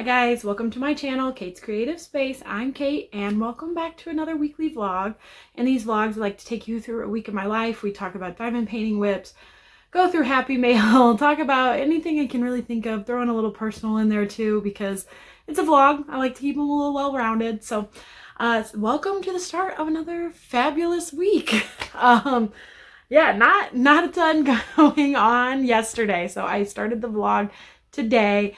guys, welcome to my channel, Kate's Creative Space. I'm Kate and welcome back to another weekly vlog. In these vlogs, I like to take you through a week of my life. We talk about diamond painting whips, go through Happy Mail, talk about anything I can really think of, throw in a little personal in there too because it's a vlog. I like to keep them a little well-rounded. So welcome to the start of another fabulous week. Yeah, not a ton going on yesterday. So I started the vlog today.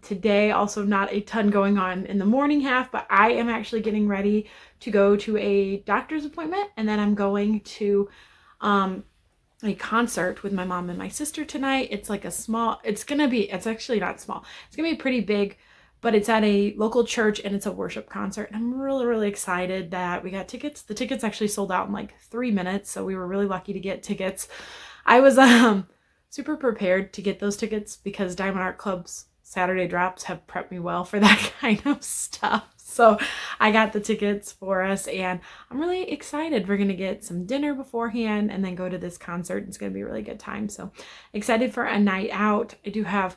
Today also not a ton going on in the morning half, but I am actually getting ready to go to a doctor's appointment, and then I'm going to a concert with my mom and my sister tonight. It's like it's actually not small. It's gonna be pretty big, but it's at a local church and it's a worship concert. And I'm really excited that we got tickets. The tickets actually sold out in like 3 minutes, so we were really lucky to get tickets. I was super prepared to get those tickets because Diamond Art Club's Saturday drops have prepped me well for that kind of stuff. So I got the tickets for us and I'm really excited. We're going to get some dinner beforehand and then go to this concert. It's going to be a really good time. So excited for a night out. I do have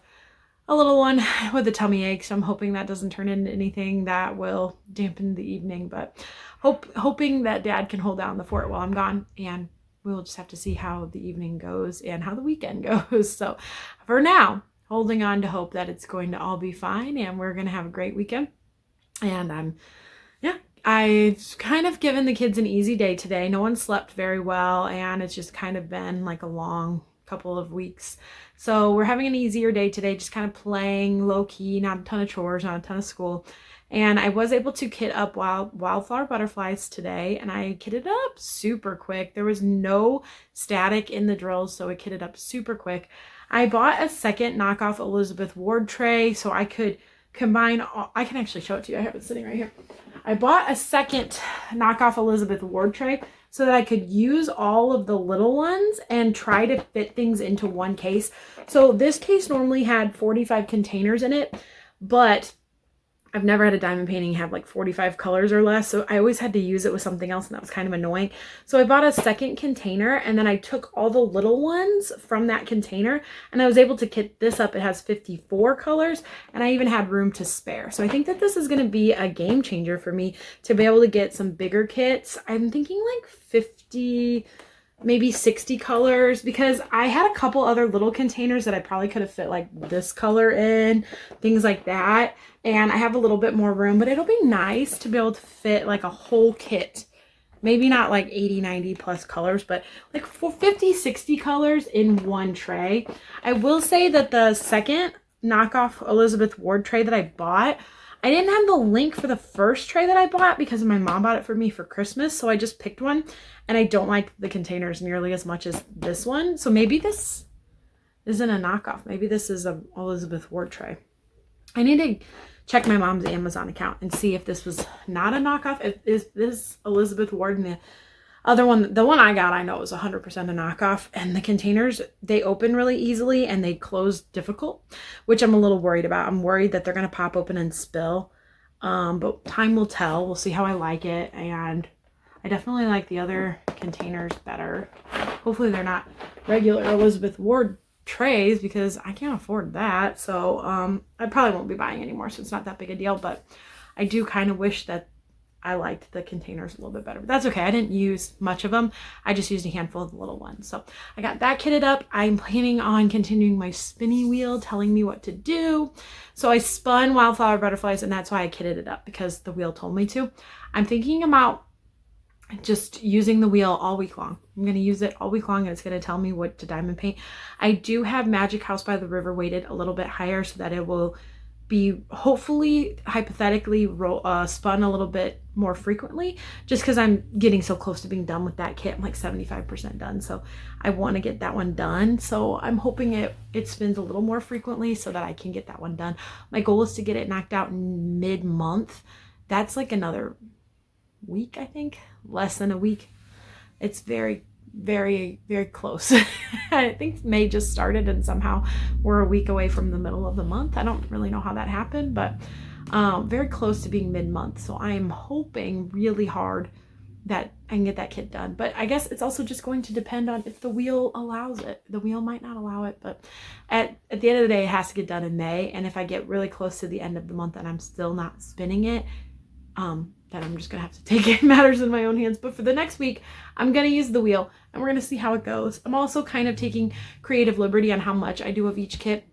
a little one with a tummy ache, so I'm hoping that doesn't turn into anything that will dampen the evening, but hoping that Dad can hold down the fort while I'm gone, and we'll just have to see how the evening goes and how the weekend goes. So for now, holding on to hope that it's going to all be fine and we're going to have a great weekend. And I've kind of given the kids an easy day today. No one slept very well and it's just kind of been like a long couple of weeks. So we're having an easier day today, just kind of playing low key, not a ton of chores, not a ton of school. And I was able to kit up wildflower butterflies today, and I kitted up super quick. There was no static in the drills, so it kitted up super quick. I bought a second knockoff Elizabeth Ward tray so I could combine I can actually show it to you. I have it sitting right here. I bought a second knockoff Elizabeth Ward tray so that I could use all of the little ones and try to fit things into one case. So this case normally had 45 containers in it, but I've never had a diamond painting have like 45 colors or less, so I always had to use it with something else, and that was kind of annoying. So I bought a second container, and then I took all the little ones from that container, and I was able to kit this up. It has 54 colors, and I even had room to spare. So I think that this is going to be a game changer for me to be able to get some bigger kits. I'm thinking like 50, maybe 60 colors, because I had a couple other little containers that I probably could have fit like this color in, things like that. And I have a little bit more room, but it'll be nice to be able to fit like a whole kit. Maybe not like 80, 90 plus colors, but like 50, 60 colors in one tray. I will say that the second knockoff Elizabeth Ward tray that I bought, I didn't have the link for the first tray that I bought because my mom bought it for me for Christmas. So I just picked one, and I don't like the containers nearly as much as this one. So maybe this isn't a knockoff. Maybe this is a Elizabeth Ward tray. I need to check my mom's Amazon account and see if this was not a knockoff. Is this Elizabeth Ward, and the other one, the one I got, I know it was 100% a knockoff. And the containers, they open really easily and they close difficult, which I'm a little worried about. I'm worried that they're going to pop open and spill. But time will tell. We'll see how I like it. And I definitely like the other containers better. Hopefully they're not regular Elizabeth Ward trays because I can't afford that. So I probably won't be buying anymore, so it's not that big a deal. But I do kind of wish that I liked the containers a little bit better, but that's okay. I didn't use much of them. I just used a handful of the little ones. So I got that kitted up. I'm planning on continuing my spinny wheel telling me what to do. So I spun wildflower butterflies, and that's why I kitted it up, because the wheel told me to. I'm thinking about just using the wheel all week long. I'm going to use it all week long, and it's going to tell me what to diamond paint. I do have Magic House by the River weighted a little bit higher so that it will be hopefully hypothetically spun a little bit more frequently, just because I'm getting so close to being done with that kit. I'm like 75% done, so I want to get that one done. So I'm hoping it spins a little more frequently so that I can get that one done. My goal is to get it knocked out mid-month. That's like another week, I think, less than a week. It's very close. I think May just started and somehow we're a week away from the middle of the month. I don't really know how that happened, but very close to being mid-month. So I'm hoping really hard that I can get that kit done. But I guess it's also just going to depend on if the wheel allows it. The wheel might not allow it, but at the end of the day, it has to get done in May. And if I get really close to the end of the month and I'm still not spinning it, then I'm just gonna have to take matters in my own hands. But for the next week, I'm gonna use the wheel and we're gonna see how it goes. I'm also kind of taking creative liberty on how much I do of each kit.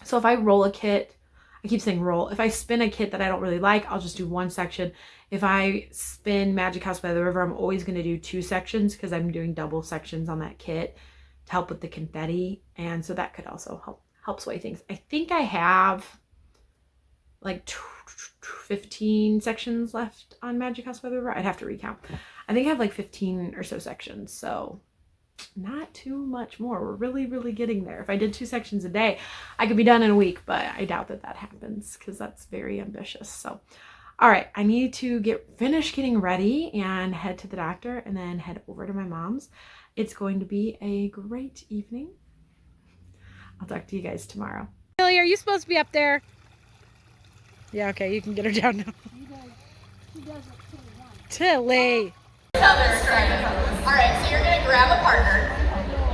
So if I roll a kit, I keep saying roll. If I spin a kit that I don't really like, I'll just do one section. If I spin Magic House by the River, I'm always going to do 2 sections because I'm doing double sections on that kit to help with the confetti. And so that could also help sway things. I think I have like 15 sections left on Magic House by the River. I'd have to recount. I think I have like 15 or so sections. So not too much more. We're really, really getting there. If I did 2 sections a day, I could be done in a week, but I doubt that happens because that's very ambitious. So, all right, I need to finish getting ready and head to the doctor and then head over to my mom's. It's going to be a great evening. I'll talk to you guys tomorrow. Tilly, are you supposed to be up there? Yeah, okay, you can get her down now. She does it Tilly. Alright, so you're going to grab a partner.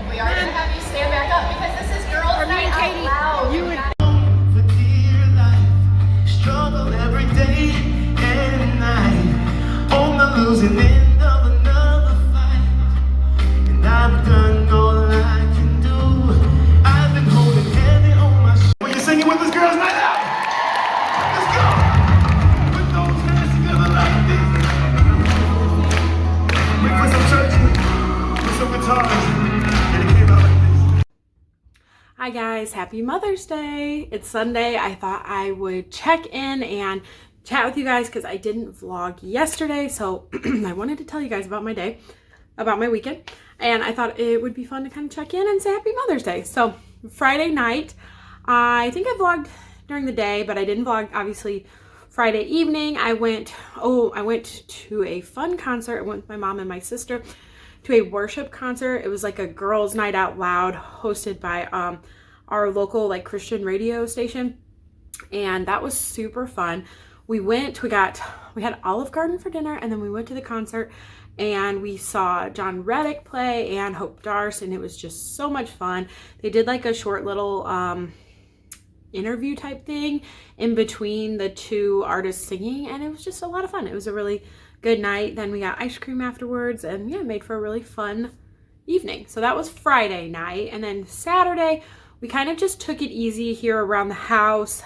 We are going to have you stand back up because this is Girls Night Out Loud. You would for dear life, struggle every day and night, on the losing end of another fight, and I've done all I can do. I've been holding heavy on my shoulders. Will you sing it with us, Girls Night Out? Let's go! Put those hands together like this. We put some church with some guitars, and it came out like this. Hi guys, happy Mother's Day. It's Sunday. I thought I would check in and chat with you guys because I didn't vlog yesterday. So I wanted to tell you guys about my day, about my weekend. And I thought it would be fun to kind of check in and say happy Mother's Day. So Friday night, I think I vlogged during the day, but I didn't vlog obviously Friday evening. I went to a fun concert. I went with my mom and my sister to a worship concert. It was like a girls' night out loud hosted by our local like Christian radio station, and that was super fun. We had Olive Garden for dinner, and then we went to the concert and we saw John Reddick play and Hope Darst, and it was just so much fun. They did like a short little interview type thing in between the 2 artists singing, and it was just a lot of fun. It was a really good night. Then we got ice cream afterwards, and yeah, made for a really fun evening. So that was Friday night. And then Saturday, we kind of just took it easy here around the house.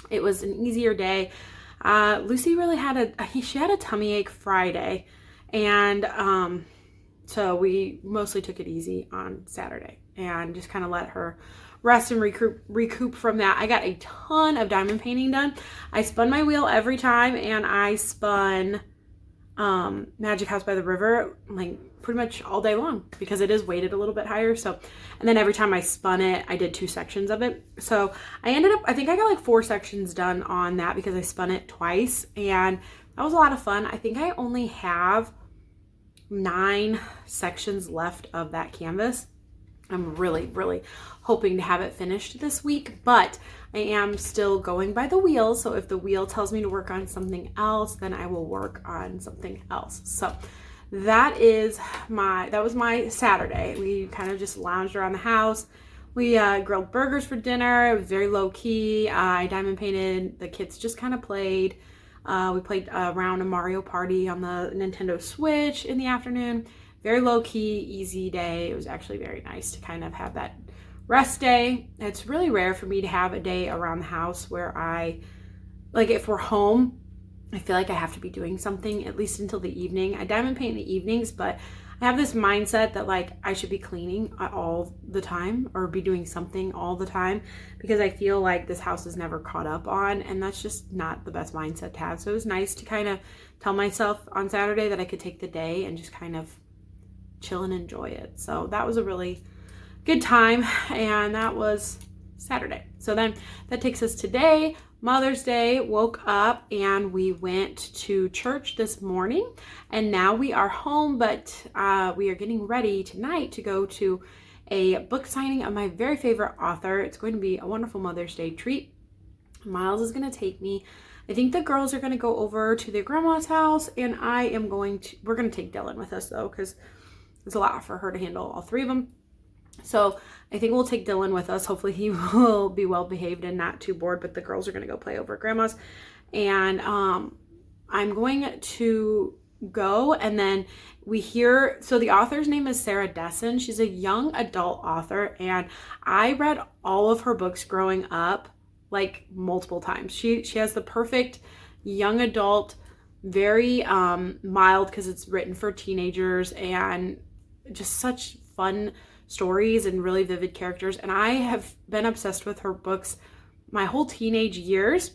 It was an easier day. Lucy really she had a tummy ache Friday, and so we mostly took it easy on Saturday and just kind of let her rest and recoup from that. I got a ton of diamond painting done. I spun my wheel every time, and I spun Magic House by the River like pretty much all day long because it is weighted a little bit higher. So, and then every time I spun it, I did 2 sections of it. So I think I got like 4 sections done on that because I spun it twice, and that was a lot of fun. I think I only have 9 sections left of that canvas. I'm really, really hoping to have it finished this week, but I am still going by the wheel. So if the wheel tells me to work on something else, then I will work on something else. So that was my Saturday. We kind of just lounged around the house. We grilled burgers for dinner. It was very low key. I diamond painted. The kids just kind of played. We played around a Mario Party on the Nintendo Switch in the afternoon. Very low-key, easy day. It was actually very nice to kind of have that rest day. It's really rare for me to have a day around the house where if we're home, I feel like I have to be doing something at least until the evening. I diamond paint in the evenings, but I have this mindset that like I should be cleaning all the time or be doing something all the time because I feel like this house is never caught up on, and that's just not the best mindset to have. So it was nice to kind of tell myself on Saturday that I could take the day and just kind of chill and enjoy it. So that was a really good time, and that was Saturday. So then that takes us today, Mother's Day. Woke up and we went to church this morning, and now we are home, but we are getting ready tonight to go to a book signing of my very favorite author. It's going to be a wonderful Mother's Day treat. Miles is going to take me, I think the girls are going to go over to their grandma's house, and we're going to take Dylan with us though, because it's a lot for her to handle all 3 of them. So I think we'll take Dylan with us. Hopefully he will be well behaved and not too bored, but the girls are going to go play over at grandma's. And I'm going to go, and then so the author's name is Sarah Dessen. She's a young adult author, and I read all of her books growing up, like multiple times. She has the perfect young adult, very mild, because it's written for teenagers, and just such fun stories and really vivid characters. And I have been obsessed with her books my whole teenage years,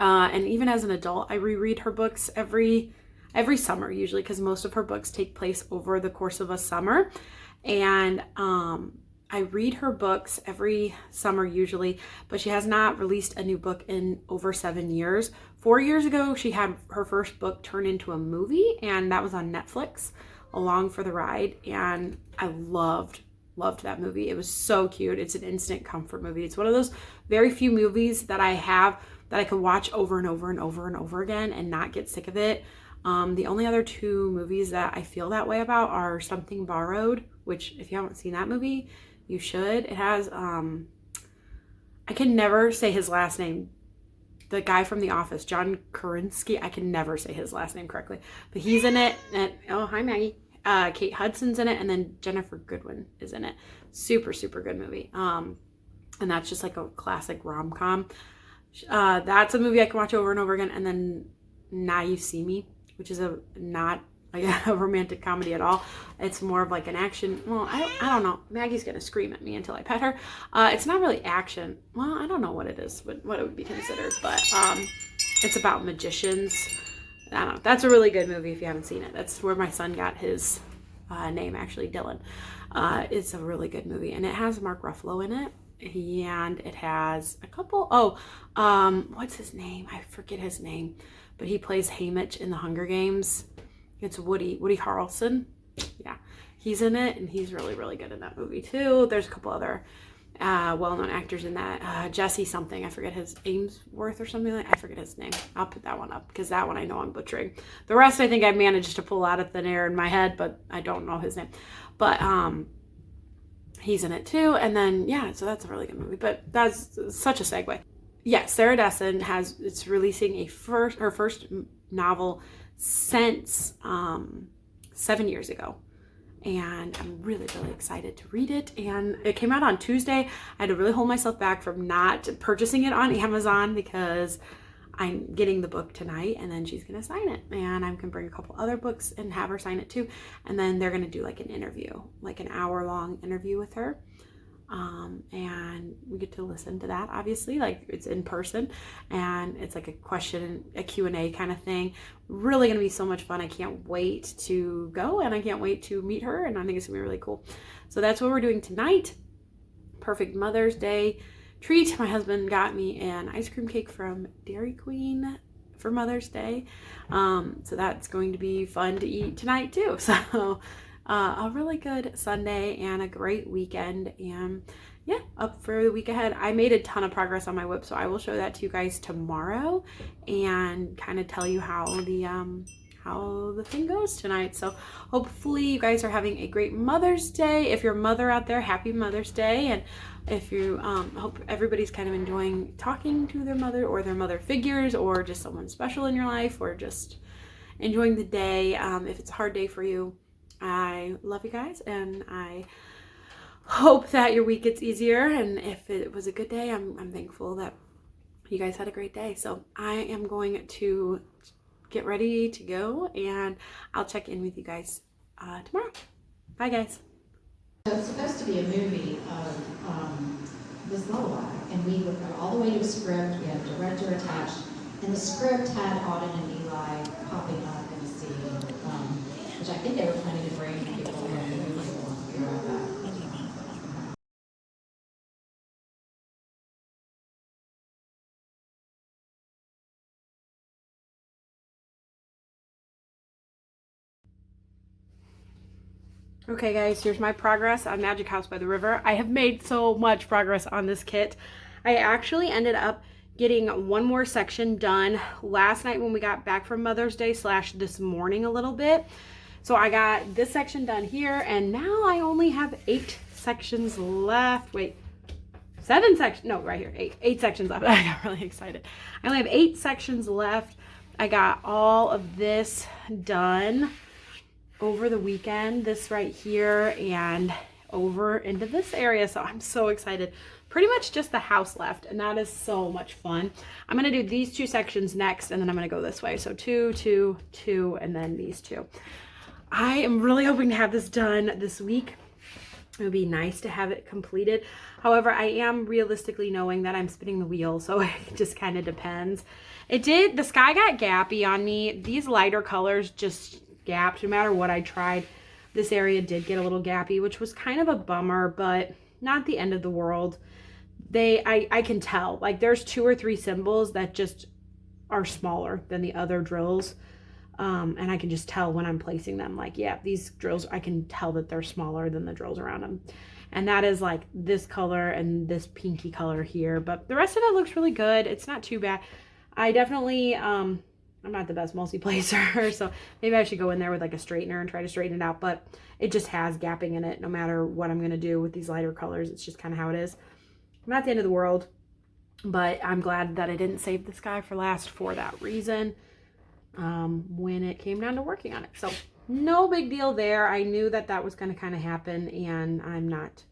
and even as an adult I reread her books every summer usually, because most of her books take place over the course of a summer. And I read her books every summer usually, but she has not released a new book in over 7 years. 4 years ago, she had her first book turned into a movie, and that was on Netflix, Along for the Ride. And I loved that movie. It was so cute. It's an instant comfort movie. It's one of those very few movies that I have that I could watch over and over and over and over again and not get sick of it. The only other 2 movies that I feel that way about are Something Borrowed, which if you haven't seen that movie, you should. It has, I can never say his last name. The guy from The Office, John Krasinski, I can never say his last name correctly, but he's in it. And oh, hi Maggie. Kate Hudson's in it, and then Jennifer Goodwin is in it. Super, super good movie. And that's just like a classic rom-com. That's a movie I can watch over and over again. And then Now You See Me, which is not like a romantic comedy at all. It's more of like an action. Well, I don't know. Maggie's gonna scream at me until I pet her. It's not really action. Well, I don't know what it is, what it would be considered, but it's about magicians. I don't know. That's a really good movie if you haven't seen it. That's where my son got his name, actually, Dylan. It's a really good movie, and it has Mark Ruffalo in it, and it has a couple. What's his name? I forget his name, but he plays Haymitch in the Hunger Games. It's Woody Harrelson. Yeah, he's in it, and he's really, really good in that movie too. There's a couple other well-known actors in that. Jesse something, I forget his, Ainsworth or something like, I forget his name. I'll put that one up because that one I know I'm butchering. The rest I think I managed to pull out of thin air in my head, but I don't know his name. But he's in it too. And then yeah, so that's a really good movie. But that's such a segue. Yeah, Sarah Dessen it's releasing her first novel since 7 years ago. And I'm really, really excited to read it. And it came out on Tuesday. I had to really hold myself back from not purchasing it on Amazon because I'm getting the book tonight, and then she's going to sign it. And I'm going to bring a couple other books and have her sign it too. And then they're going to do like an interview, like an hour-long interview with her. And we get to listen to that, obviously, like it's in person, and it's like a Q&A kind of thing. Really gonna be so much fun. I can't wait to go, and I can't wait to meet her, and I think it's gonna be really cool. So that's what we're doing tonight. Perfect Mother's Day treat. My husband got me an ice cream cake from Dairy Queen for Mother's Day. So that's going to be fun to eat tonight too. So a really good Sunday and a great weekend, and yeah, up for the week ahead. I made a ton of progress on my whip, so I will show that to you guys tomorrow and kind of tell you how the thing goes tonight. So hopefully you guys are having a great Mother's Day. If you're a mother out there, happy Mother's Day. And if you hope everybody's kind of enjoying talking to their mother or their mother figures, or just someone special in your life, or just enjoying the day. If it's a hard day for you, I love you guys, and I hope that your week gets easier. And if it was a good day, I'm thankful that you guys had a great day. So I am going to get ready to go, and I'll check in with you guys tomorrow. Bye, guys. So it's supposed to be a movie of this lullaby, and we were all the way to a script. We had a director attached, and the script had Auden and Eli popping up in the scene, which I think they were planning to bring people in the movie to figure out that. Okay guys, here's my progress on Magic House by the River. I have made so much progress on this kit. I actually ended up getting one more section done last night when we got back from Mother's Day / this morning a little bit. So I got this section done here, and now I only have 8 sections left. Wait, 7 sections, no, right here, 8 sections left. I got really excited. I only have 8 sections left. I got all of this done over the weekend, this right here and over into this area. So I'm so excited. Pretty much just the house left, and that is so much fun. I'm gonna do these 2 sections next, and then I'm gonna go this way. So 2, 2, 2, and then these 2. I am really hoping to have this done this week. It would be nice to have it completed. However, I am realistically knowing that I'm spinning the wheel, so it just kind of depends. The sky got gappy on me. These lighter colors just gapped no matter what I tried. This area did get a little gappy, which was kind of a bummer, but not the end of the world. I can tell, like, there's 2 or 3 symbols that just are smaller than the other drills. And I can just tell when I'm placing them, like, yeah, these drills, I can tell that they're smaller than the drills around them. And that is like this color and this pinky color here, but the rest of it looks really good. It's not too bad. I definitely, I'm not the best multi-placer, so maybe I should go in there with like a straightener and try to straighten it out, but it just has gapping in it no matter what I'm going to do with these lighter colors. It's just kind of how it is. Not the end of the world, but I'm glad that I didn't save this guy for last for that reason when it came down to working on it. So no big deal there. I knew that that was going to kind of happen, and I'm not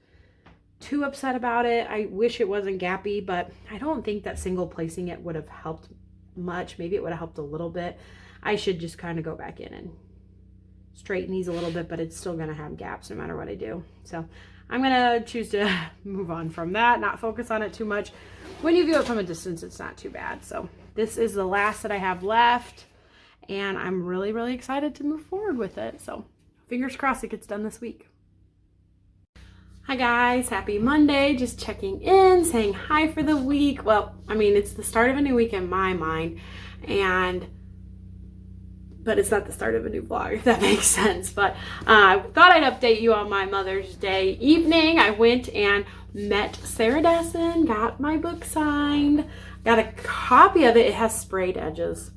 too upset about it. I wish it wasn't gappy, but I don't think that single placing it would have helped much. Maybe it would have helped a little bit. I should just kind of go back in and straighten these a little bit, but it's still going to have gaps no matter what I do. So I'm going to choose to move on from that, not focus on it too much. When you view it from a distance, it's not too bad. So this is the last that I have left, and I'm really, really excited to move forward with it. So fingers crossed it gets done this week. Hi guys, happy Monday. Just checking in, saying hi for the week. Well, I mean, it's the start of a new week in my mind, but it's not the start of a new vlog, if that makes sense. But I thought I'd update you on my Mother's Day evening. I went and met Sarah Dessen, got my book signed, got a copy of it. It has sprayed edges.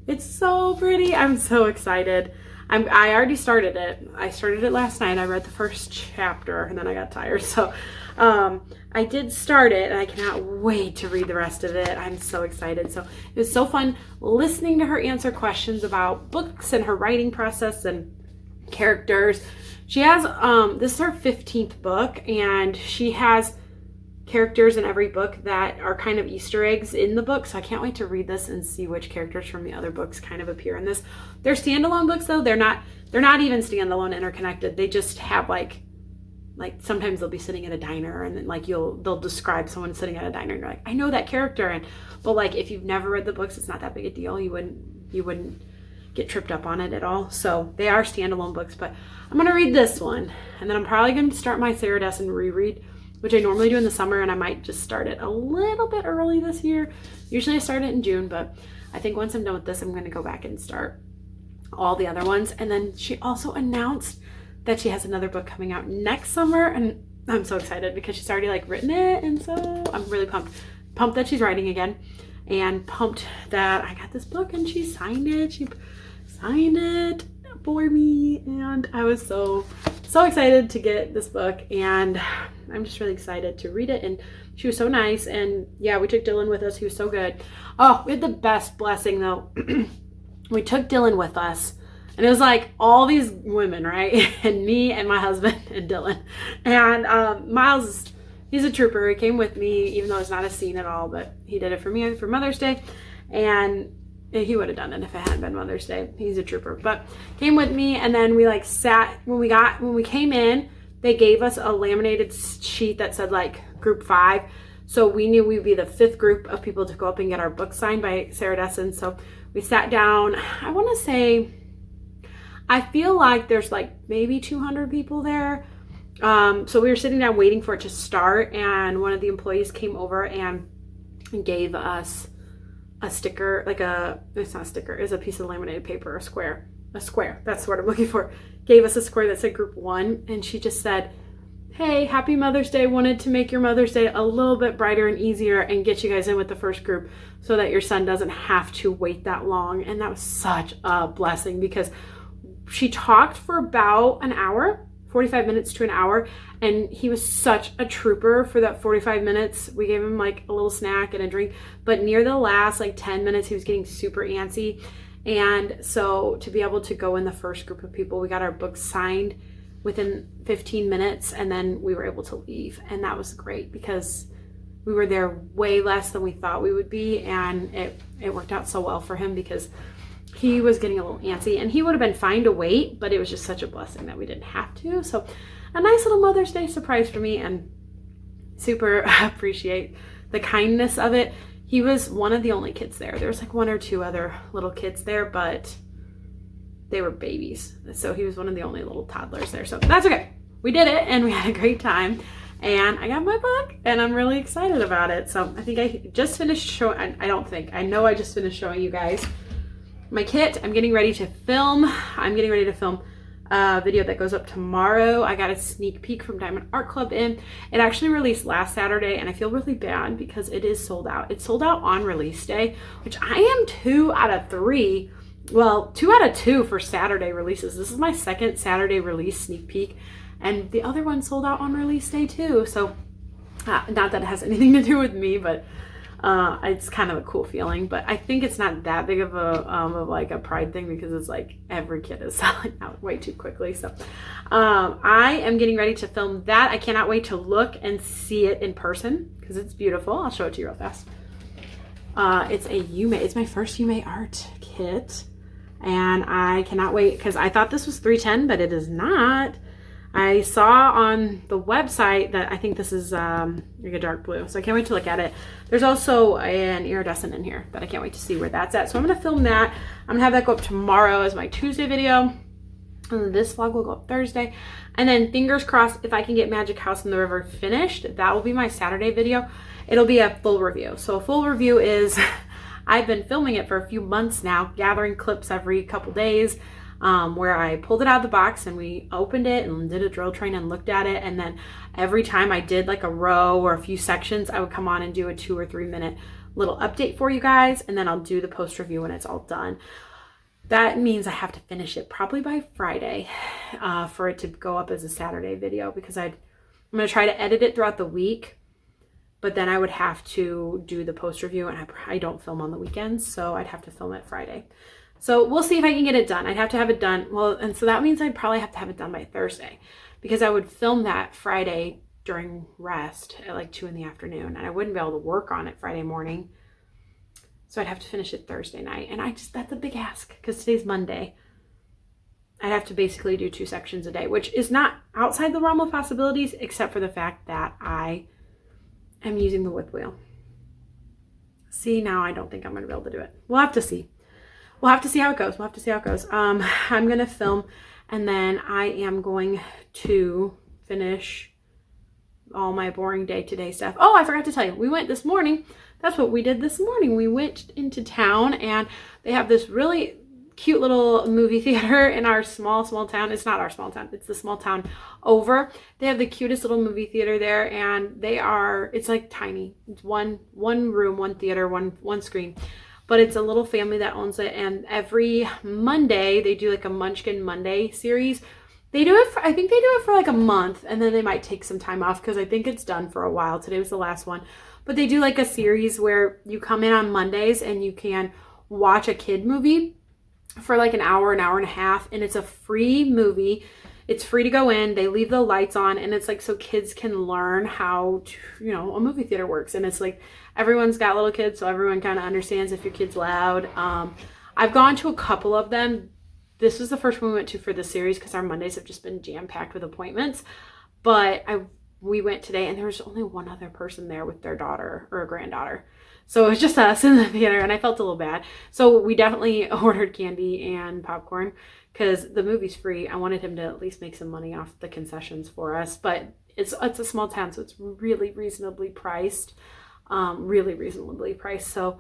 It's so pretty. I'm so excited. I already started it. I started it last night. I read the first chapter and then I got tired. So I did start it, and I cannot wait to read the rest of it. I'm so excited. So it was so fun listening to her answer questions about books and her writing process and characters. She has, this is her 15th book, and she has characters in every book that are kind of Easter eggs in the book. So I can't wait to read this and see which characters from the other books kind of appear in this. They're standalone books though. They're not even standalone interconnected. They just have like sometimes they'll be sitting at a diner, and then like they'll describe someone sitting at a diner and you're like, I know that character. But like if you've never read the books, it's not that big a deal. You wouldn't get tripped up on it at all. So they are standalone books, but I'm gonna read this one, and then I'm probably gonna start my Sarah Dessen reread, which I normally do in the summer, and I might just start it a little bit early this year. Usually I start it in June, but I think once I'm done with this, I'm gonna go back and start all the other ones. And then she also announced that she has another book coming out next summer, and I'm so excited because she's already like written it, and so I'm really pumped that she's writing again, and pumped that I got this book and she signed it. She signed it for me, and I was so excited to get this book, and I'm just really excited to read it. And she was so nice, and yeah, we took Dylan with us. He was so good. Oh, we had the best blessing though. We took Dylan with us, and it was like all these women, right? And me and my husband and Dylan. And Miles, he's a trooper. He came with me, even though it's not a scene at all, but he did it for me for Mother's Day. And he would have done it if it hadn't been Mother's Day. He's a trooper, but came with me. And then we like sat, when we came in, they gave us a laminated sheet that said like group 5. So we knew we'd be the 5th group of people to go up and get our book signed by Sarah Dessen. So we sat down. I want to say, I feel like there's like maybe 200 people there. So we were sitting down waiting for it to start, and one of the employees came over and gave us a sticker, it's not a sticker, it's a piece of laminated paper, a square, that's the word I'm looking for. Gave us a square that said group 1, and she just said, hey, happy Mother's Day. Wanted to make your Mother's Day a little bit brighter and easier and get you guys in with the first group so that your son doesn't have to wait that long. And that was such a blessing because she talked for about an hour, 45 minutes to an hour, and he was such a trooper for that 45 minutes. We gave him like a little snack and a drink, but near the last like 10 minutes, he was getting super antsy. And so to be able to go in the first group of people, we got our books signed within 15 minutes, and then we were able to leave. And that was great because we were there way less than we thought we would be, and it worked out so well for him because he was getting a little antsy, and he would have been fine to wait, but it was just such a blessing that we didn't have to. So a nice little Mother's Day surprise for me, and super appreciate the kindness of it. He was one of the only kids there. There was like one or two other little kids there, but they were babies. So he was one of the only little toddlers there. So that's okay. We did it, and we had a great time. And I got my book, and I'm really excited about it. So I think I just finished showing, I know I just finished showing you guys my kit. I'm getting ready to film. I'm getting ready to film a video that goes up tomorrow. I got a sneak peek from Diamond Art Club in. It actually released last Saturday, and I feel really bad because it is sold out. It's sold out on release day, which I am 2 out of 3. Well, 2 out of 2 for Saturday releases. This is my second Saturday release sneak peek, and the other one sold out on release day too. So not that it has anything to do with me, but it's kind of a cool feeling. But I think it's not that big of a pride thing because it's like every kid is selling out way too quickly. So I am getting ready to film that. I cannot wait to look and see it in person because it's beautiful. I'll show it to you real fast. It's my first Yume art kit, and I cannot wait because I thought this was $310, but it is not. I saw on the website that I think this is like a dark blue, so I can't wait to look at it. There's also an iridescent in here that I can't wait to see where that's at. So I'm gonna film that. I'm gonna have that go up tomorrow as my Tuesday video. And this vlog will go up Thursday. And then fingers crossed, if I can get Magic House in the River finished, that will be my Saturday video. It'll be a full review. So a full review is, I've been filming it for a few months now, gathering clips every couple days, where I pulled it out of the box and we opened it and did a drill train and looked at it. And then every time I did like a row or a few sections, I would come on and do a 2 or 3 minute little update for you guys. And then I'll do the post review when it's all done. That means I have to finish it probably by Friday for it to go up as a Saturday video, because I'm going to try to edit it throughout the week, but then I would have to do the post review, and I don't film on the weekends, so I'd have to film it Friday. So we'll see if I can get it done. I'd have to have it done. Well, and so that means I'd probably have to have it done by Thursday, because I would film that Friday during rest at like 2 in the afternoon, and I wouldn't be able to work on it Friday morning. So I'd have to finish it Thursday night. And that's a big ask because today's Monday. I'd have to basically do 2 sections a day, which is not outside the realm of possibilities, except for the fact that I am using the whip wheel. See, now I don't think I'm going to be able to do it. We'll have to see. We'll have to see how it goes. I'm going to film, and then I am going to finish all my boring day-to-day stuff. Oh, I forgot to tell you. We went this morning. That's what we did this morning. We went into town, and they have this really cute little movie theater in our small town. It's not our small town. It's the small town over. They have the cutest little movie theater there, and it's like tiny. It's one room, one theater, one screen. But it's a little family that owns it, and every Monday they do like a Munchkin Monday series. I think they do it for like a month, and then they might take some time off because I think it's done for a while. Today was the last one. But they do like a series where you come in on Mondays and you can watch a kid movie for like an hour and a half, and it's a free movie. It's free to go in. They leave the lights on, and it's like so kids can learn how a movie theater works. And it's like everyone's got little kids, so everyone kind of understands if your kid's loud. I've gone to a couple of them. This was the first one we went to for the series because our Mondays have just been jam-packed with appointments. But we went today, and there was only one other person there with their daughter or a granddaughter. So it was just us in the theater, and I felt a little bad. So we definitely ordered candy and popcorn because the movie's free. I wanted him to at least make some money off the concessions for us. But it's a small town, so it's really reasonably priced. So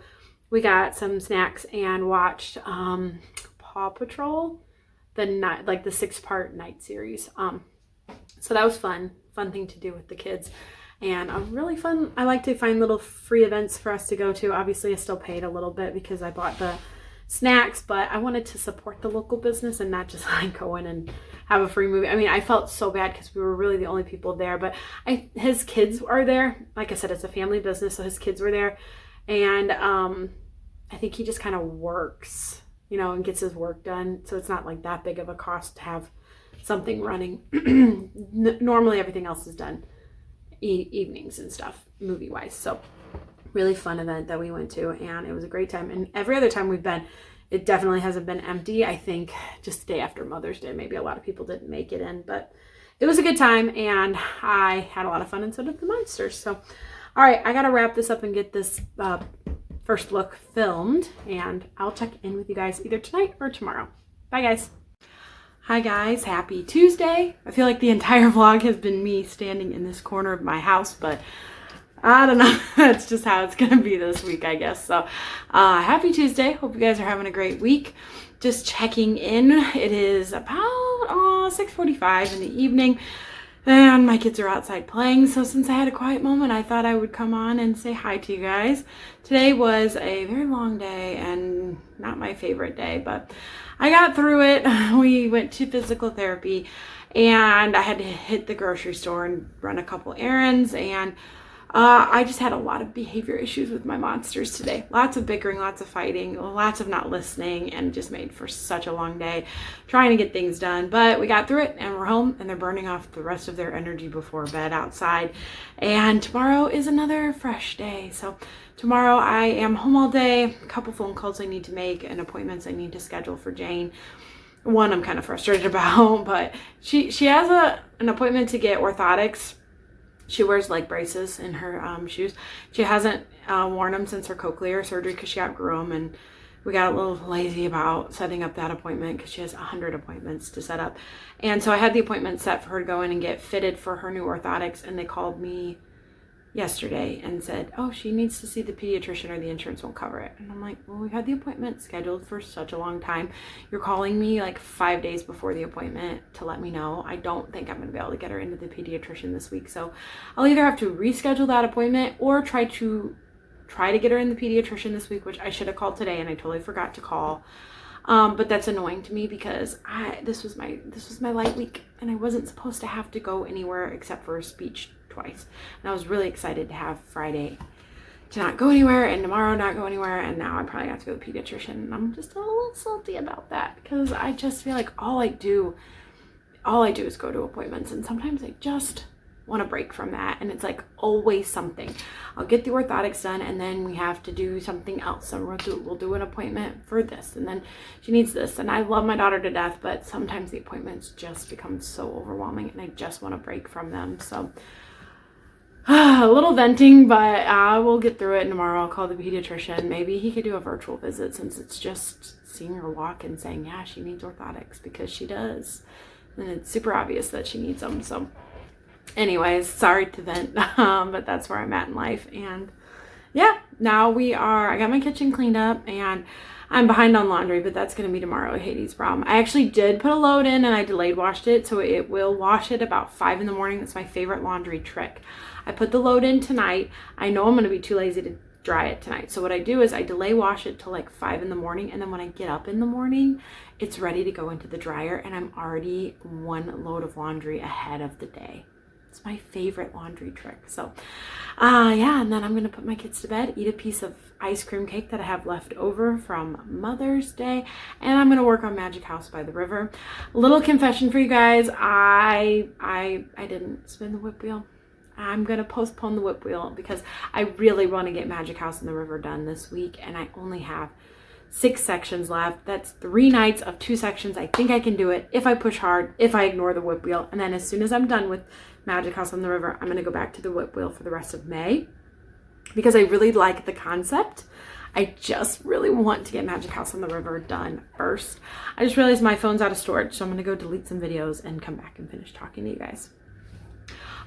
we got some snacks and watched Paw Patrol, the 6-part night series. So that was fun fun thing to do with the kids. And a really fun, I like to find little free events for us to go to. Obviously, I still paid a little bit because I bought the snacks, but I wanted to support the local business and not just like go in and have a free movie. I mean, I felt so bad because we were really the only people there, but his kids are there. Like I said, it's a family business, so his kids were there. And I think he just kind of works, you know, and gets his work done. So it's not like that big of a cost to have something running. Normally everything else is done evenings and stuff, movie wise. So really fun event that we went to, and it was a great time. And every other time we've been, it definitely hasn't been empty. I think just the day after Mother's Day, maybe a lot of people didn't make it in, but it was a good time, and I had a lot of fun, and so did the monsters. So, all right, I got to wrap this up and get this first look filmed, and I'll check in with you guys either tonight or tomorrow. Bye, guys. Hi, guys. Happy Tuesday. I feel like the entire vlog has been me standing in this corner of my house, but I don't know. That's just how it's going to be this week, I guess. So, happy Tuesday. Hope you guys are having a great week. Just checking in. It is about 6:45 in the evening, and my kids are outside playing. So since I had a quiet moment, I thought I would come on and say hi to you guys. Today was a very long day and not my favorite day, but I got through it. We went to physical therapy, and I had to hit the grocery store and run a couple errands, and I just had a lot of behavior issues with my monsters today. Lots of bickering, lots of fighting, lots of not listening, and just made for such a long day trying to get things done. But we got through it, and we're home, and they're burning off the rest of their energy before bed outside. And tomorrow is another fresh day. So tomorrow I am home all day. A couple phone calls I need to make and appointments I need to schedule for Jane. One I'm kind of frustrated about, but she has an appointment to get orthotics. She wears leg braces in her shoes. She hasn't worn them since her cochlear surgery because she outgrew them, and we got a little lazy about setting up that appointment because she has 100 appointments to set up. And so I had the appointment set for her to go in and get fitted for her new orthotics, and they called me yesterday and said, oh, she needs to see the pediatrician or the insurance won't cover it. And I'm like, well, we've had the appointment scheduled for such a long time. You're calling me like 5 days before the appointment to let me know. I don't think I'm going to be able to get her into the pediatrician this week. So I'll either have to reschedule that appointment or try to get her in the pediatrician this week, which I should have called today and I totally forgot to call. But that's annoying to me because this was my light week, and I wasn't supposed to have to go anywhere except for a speech twice. And I was really excited to have Friday to not go anywhere and tomorrow not go anywhere, and now I probably have to go to the pediatrician. And I'm just a little salty about that because I just feel like all I do is go to appointments, and sometimes I just want to break from that, and it's like always something. I'll get the orthotics done, and then we have to do something else, and we'll do an appointment for this, and then she needs this. And I love my daughter to death, but sometimes the appointments just become so overwhelming, and I just want to break from them. So a little venting, but I will get through it. And tomorrow I'll call the pediatrician. Maybe he could do a virtual visit, since it's just seeing her walk and saying, yeah, she needs orthotics, because she does, and it's super obvious that she needs them. So anyways, sorry to vent, but that's where I'm at in life. And yeah, now I got my kitchen cleaned up, and I'm behind on laundry, but that's going to be tomorrow, Hades' problem. I actually did put a load in, and I delayed washed it, so it will wash it about 5 in the morning. That's my favorite laundry trick. I put the load in tonight. I know I'm going to be too lazy to dry it tonight. So what I do is I delay wash it till like 5 in the morning, and then when I get up in the morning, it's ready to go into the dryer, and I'm already 1 load of laundry ahead of the day. It's my favorite laundry trick. So yeah, and then I'm gonna put my kids to bed, eat a piece of ice cream cake that I have left over from Mother's Day, and I'm gonna work on Magic House by the River. A little confession for you guys: I didn't spin the whip wheel. I'm gonna postpone the whip wheel because I really want to get Magic House in the River done this week, and I only have 6 sections left. That's 3 nights of 2 sections. I think I can do it if I push hard, if I ignore the whip wheel. And then as soon as I'm done with Magic House on the River, I'm going to go back to the whip wheel for the rest of May because I really like the concept. I just really want to get Magic House on the River done first. I just realized my phone's out of storage, so I'm going to go delete some videos and come back and finish talking to you guys.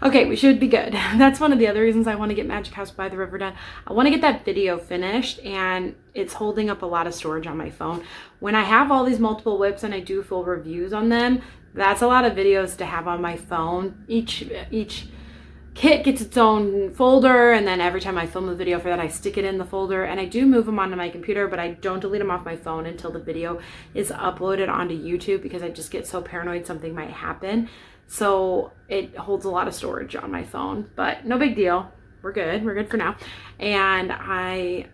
Okay, we should be good. That's one of the other reasons I want to get Magic House by the River done. I want to get that video finished, and it's holding up a lot of storage on my phone. When I have all these multiple whips and I do full reviews on them, That's a lot of videos to have on my phone. Each kit gets its own folder, and then every time I film a video for that, I stick it in the folder, and I do move them onto my computer, but I don't delete them off my phone until the video is uploaded onto YouTube, because I just get so paranoid something might happen. So it holds a lot of storage on my phone, but no big deal. We're good for now. And I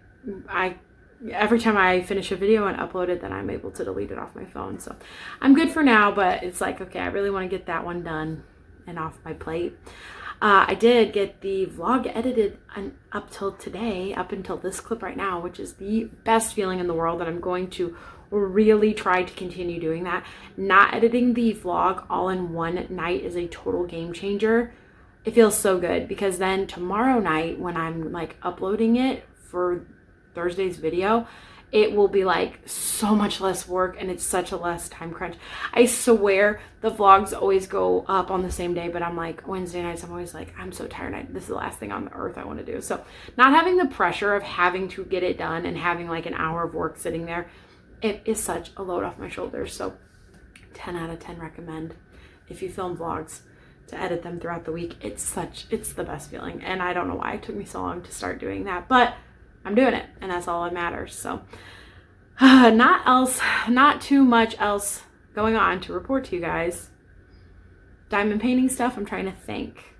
every time I finish a video and upload it, then I'm able to delete it off my phone. So I'm good for now, but it's like, okay, I really want to get that one done and off my plate. I did get the vlog edited up till today, up until this clip right now, which is the best feeling in the world, and I'm going to really try to continue doing that. Not editing the vlog all in one night is a total game changer. It feels so good, because then tomorrow night when I'm like uploading it for Thursday's video, it will be like so much less work, and it's such a less time crunch. I swear the vlogs always go up on the same day, but I'm like, Wednesday nights, I'm always like, I'm so tired. This is the last thing on the earth I want to do. So not having the pressure of having to get it done and having like an hour of work sitting there, it is such a load off my shoulders. So 10 out of 10 recommend if you film vlogs to edit them throughout the week. It's the best feeling. And I don't know why it took me so long to start doing that, but I'm doing it, and that's all that matters. So not too much else going on to report to you guys. Diamond painting stuff, I'm trying to think.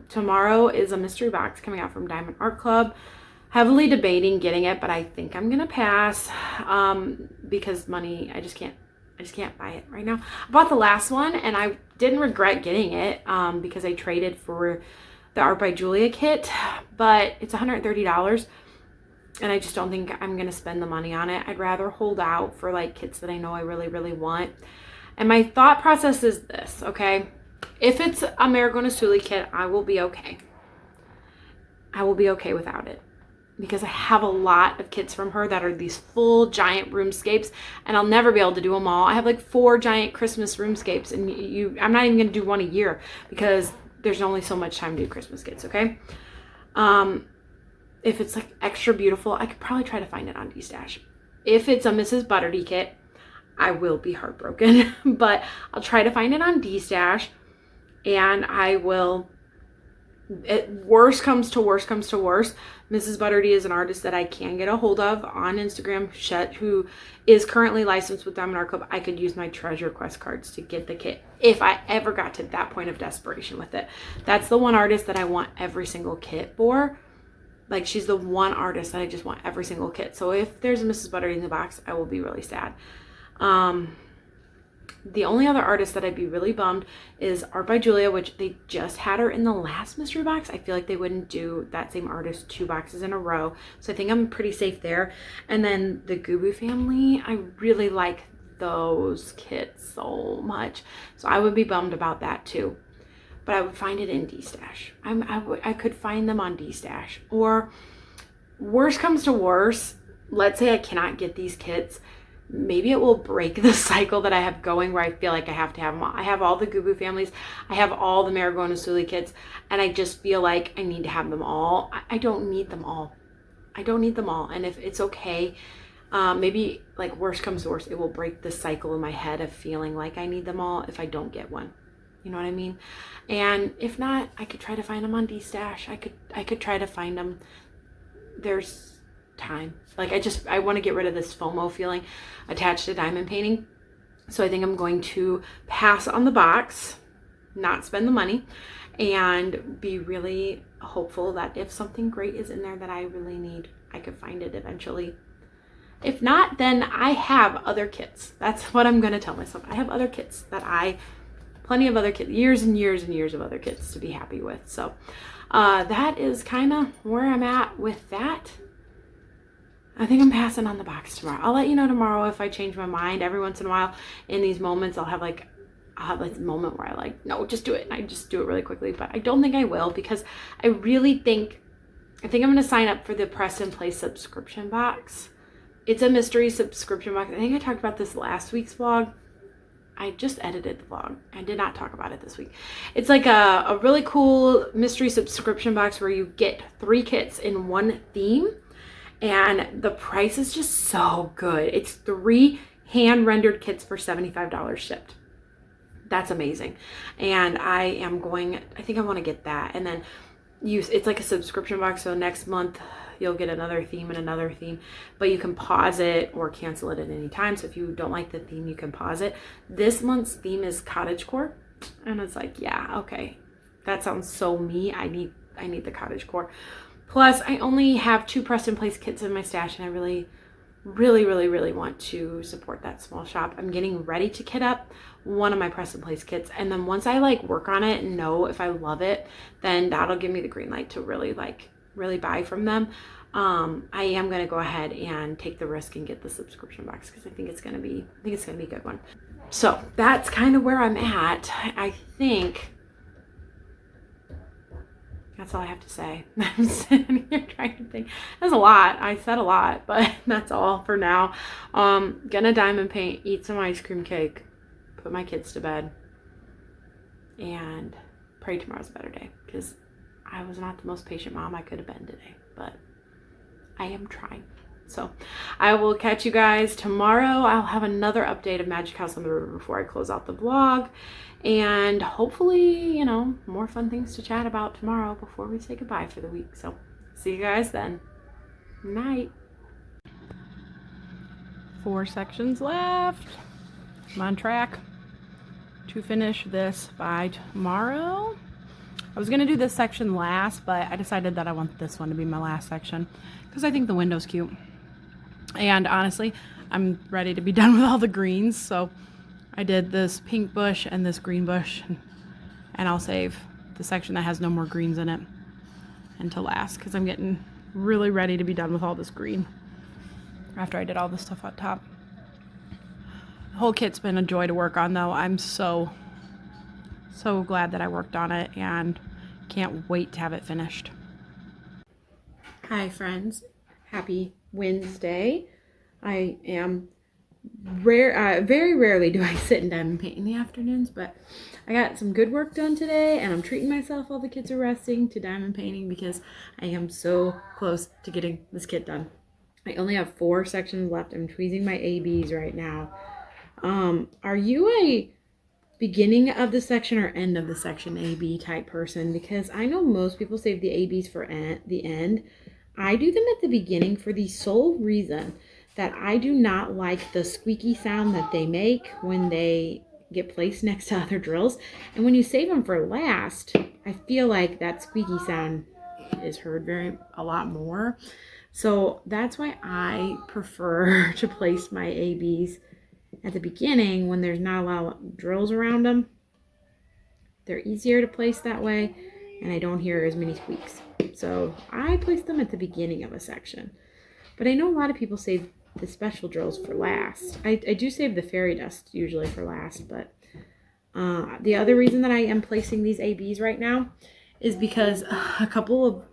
Tomorrow is a mystery box coming out from Diamond Art Club. Heavily debating getting it, but I think I'm gonna pass because money, I just can't buy it right now. I bought the last one, and I didn't regret getting it because I traded for the Art by Julia kit, but it's $130, and I just don't think I'm gonna spend the money on it. I'd rather hold out for like kits that I know I really, really want. And my thought process is this, okay? If it's a Marigona Sully kit, I will be okay. I will be okay without it, because I have a lot of kits from her that are these full giant roomscapes, and I'll never be able to do them all. I have like 4 giant Christmas roomscapes, and I'm not even gonna do one a year, because there's only so much time to do Christmas kits, okay? If it's like extra beautiful, I could probably try to find it on D-Stash. If it's a Mrs. Butterdy kit, I will be heartbroken, but I'll try to find it on D-Stash, and I will, worst comes to worst, Mrs. Butterdy is an artist that I can get a hold of on Instagram, who is currently licensed with Diamond Art Club. I could use my treasure quest cards to get the kit if I ever got to that point of desperation with it. That's the one artist that I want every single kit for. Like, she's the one artist that I just want every single kit. So if there's a Mrs. Butterdy in the box, I will be really sad. The only other artist that I'd be really bummed is Art by Julia, which they just had her in the last mystery box. I feel like they wouldn't do that same artist 2 boxes in a row. So I think I'm pretty safe there. And then the Gubu family, I really like those kits so much. So I would be bummed about that too. But I would find it in D-Stash. I could find them on D-Stash. Or worst comes to worst, let's say I cannot get these kits. Maybe it will break the cycle that I have going, where I feel like I have to have them all. I have all the Gubu families. I have all the Marigona Sully kits, and I just feel like I need to have them all. I don't need them all. I don't need them all. And if it's okay, maybe like worst comes to worst, it will break the cycle in my head of feeling like I need them all if I don't get one. You know what I mean? And if not, I could try to find them on D-Stash. I could try to find them. There's time. Like, I want to get rid of this FOMO feeling attached to diamond painting. So I think I'm going to pass on the box, not spend the money, and be really hopeful that if something great is in there that I really need, I could find it eventually. If not, then I have other kits. That's what I'm going to tell myself. I have other kits plenty of other kits, years and years and years of other kits to be happy with. So that is kind of where I'm at with that. I think I'm passing on the box tomorrow. I'll let you know tomorrow if I change my mind. Every once in a while in these moments, I'll have like a moment where I like, no, just do it. And I just do it really quickly, but I don't think I will, because I really think I'm going to sign up for the Press and Play subscription box. It's a mystery subscription box. I think I talked about this last week's vlog. I just edited the vlog. I did not talk about it this week. It's like a really cool mystery subscription box where you get 3 kits in one theme. And the price is just so good. It's 3 hand rendered kits for $75 shipped. That's amazing. And I think I want to get that. And then it's like a subscription box. So next month you'll get another theme and another theme, but you can pause it or cancel it at any time. So if you don't like the theme, you can pause it. This month's theme is cottagecore. And it's like, yeah, okay. That sounds so me. I need the cottagecore. Plus I only have 2 press and place kits in my stash, and I really want to support that small shop. I'm getting ready to kit up one of my press and place kits, and then once I like work on it and know if I love it, then that'll give me the green light to really buy from them. I am going to go ahead and take the risk and get the subscription box because I think it's going to be a good one. So that's kind of where I'm at. I think that's all I have to say. I'm sitting here trying to think. That's a lot. I said a lot, but that's all for now. Gonna diamond paint, eat some ice cream cake, put my kids to bed, and pray tomorrow's a better day, because I was not the most patient mom I could have been today, but I am trying. So I will catch you guys tomorrow. I'll have another update of Magic House on the River before I close out the vlog. And hopefully, you know, more fun things to chat about tomorrow before we say goodbye for the week. So see you guys then. Night. 4 sections left. I'm on track to finish this by tomorrow. I was going to do this section last, but I decided that I want this one to be my last section because I think the window's cute. And honestly, I'm ready to be done with all the greens. So I did this pink bush and this green bush, and I'll save the section that has no more greens in it until last, because I'm getting really ready to be done with all this green after I did all this stuff on top. The whole kit's been a joy to work on, though. I'm so glad that I worked on it and can't wait to have it finished. Hi friends, happy Wednesday. I am very rarely do I sit and diamond paint in the afternoons, but I got some good work done today, and I'm treating myself while the kids are resting to diamond painting because I am so close to getting this kit done. I only have 4 sections left. I'm tweezing my ABs right now. Are you a beginning of the section or end of the section AB type person? Because I know most people save the ABs for the end. I do them at the beginning for the sole reason that I do not like the squeaky sound that they make when they get placed next to other drills. And when you save them for last, I feel like that squeaky sound is heard a lot more. So that's why I prefer to place my ABs at the beginning when there's not a lot of drills around them. They're easier to place that way, and I don't hear as many squeaks. So I place them at the beginning of a section. But I know a lot of people save the special drills for last. I do save the fairy dust usually for last, but the other reason that I am placing these ABs right now is because a couple of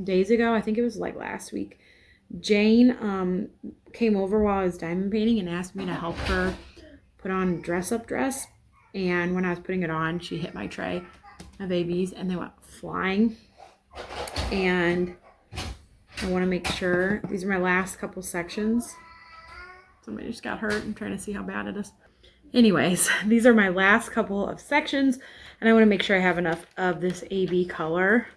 days ago, I think it was like last week, Jane came over while I was diamond painting and asked me to help her put on a dress-up dress. And when I was putting it on, she hit my tray of ABs and they went flying. And I want to make sure, these are my last couple sections. Somebody just got hurt. I'm trying to see how bad it is. Anyways, these are my last couple of sections, and I want to make sure I have enough of this AB color